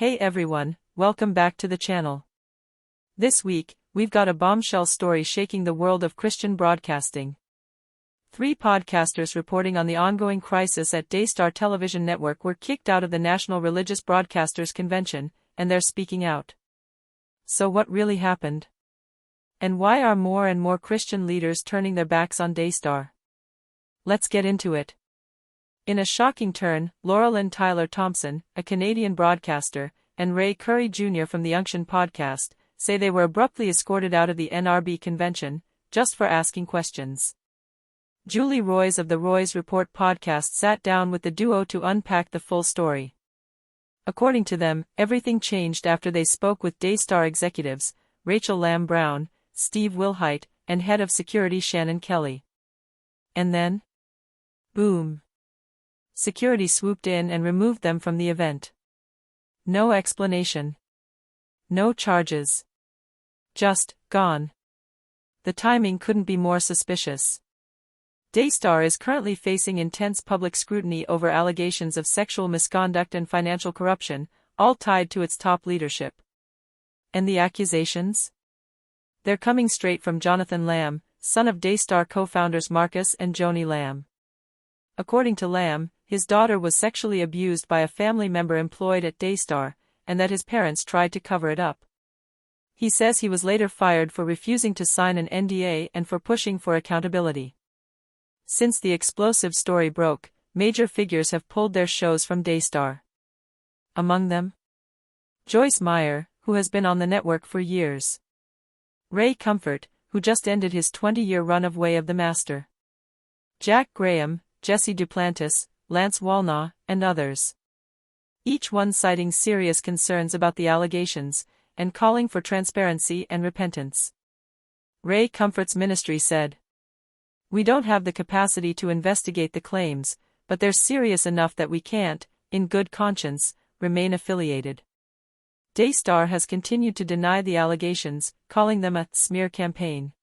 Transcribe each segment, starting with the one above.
Hey everyone, welcome back to the channel. This week, we've got a bombshell story shaking the world of Christian broadcasting. 3 podcasters reporting on the ongoing crisis at Daystar Television Network were kicked out of the National Religious Broadcasters Convention, and they're speaking out. So what really happened? And why are more and more Christian leaders turning their backs on Daystar? Let's get into it. In a shocking turn, Laura Lynn Tyler Thompson, a Canadian broadcaster, and Ray Curry Jr. from the Unction podcast, say they were abruptly escorted out of the NRB convention, just for asking questions. Julie Roys of the Roys Report podcast sat down with the duo to unpack the full story. According to them, everything changed after they spoke with Daystar executives, Rachel Lamb Brown, Steve Wilhite, and head of security Shannon Kelly. And then? Boom! Security swooped in and removed them from the event. No explanation. No charges. Just, gone. The timing couldn't be more suspicious. Daystar is currently facing intense public scrutiny over allegations of sexual misconduct and financial corruption, all tied to its top leadership. And the accusations? They're coming straight from Jonathan Lamb, son of Daystar co-founders Marcus and Joni Lamb. According to Lamb, his daughter was sexually abused by a family member employed at Daystar, and that his parents tried to cover it up. He says he was later fired for refusing to sign an NDA and for pushing for accountability. Since the explosive story broke, major figures have pulled their shows from Daystar. Among them, Joyce Meyer, who has been on the network for years. Ray Comfort, who just ended his 20-year run of Way of the Master. Jack Graham, Jesse Duplantis, Lance Wallnau, and others. Each one citing serious concerns about the allegations, and calling for transparency and repentance. Ray Comfort's ministry said, "We don't have the capacity to investigate the claims, but they're serious enough that we can't, in good conscience, remain affiliated." Daystar has continued to deny the allegations, calling them a smear campaign.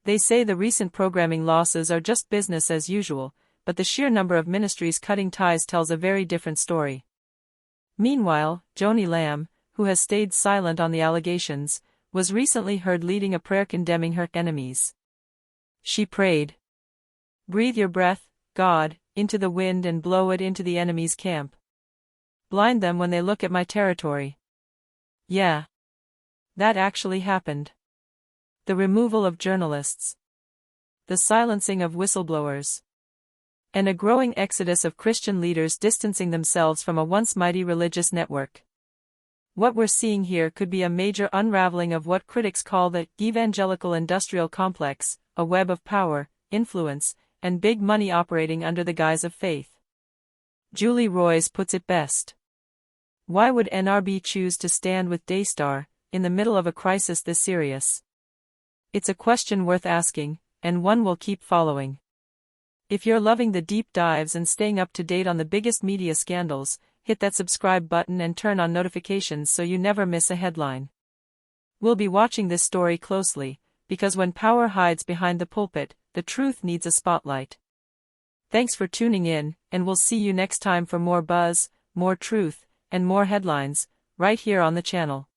They say the recent programming losses are just business as usual, but the sheer number of ministries cutting ties tells a very different story. Meanwhile, Joni Lamb, who has stayed silent on the allegations, was recently heard leading a prayer condemning her enemies. She prayed, "Breathe your breath, God, into the wind and blow it into the enemy's camp. Blind them when they look at my territory." Yeah. That actually happened. The removal of journalists. The silencing of whistleblowers. And a growing exodus of Christian leaders distancing themselves from a once mighty religious network. What we're seeing here could be a major unraveling of what critics call the evangelical industrial complex, a web of power, influence, and big money operating under the guise of faith. Julie Roys puts it best. Why would NRB choose to stand with Daystar, in the middle of a crisis this serious? It's a question worth asking, and one we'll keep following. If you're loving the deep dives and staying up to date on the biggest media scandals, hit that subscribe button and turn on notifications so you never miss a headline. We'll be watching this story closely, because when power hides behind the pulpit, the truth needs a spotlight. Thanks for tuning in, and we'll see you next time for more buzz, more truth, and more headlines, right here on the channel.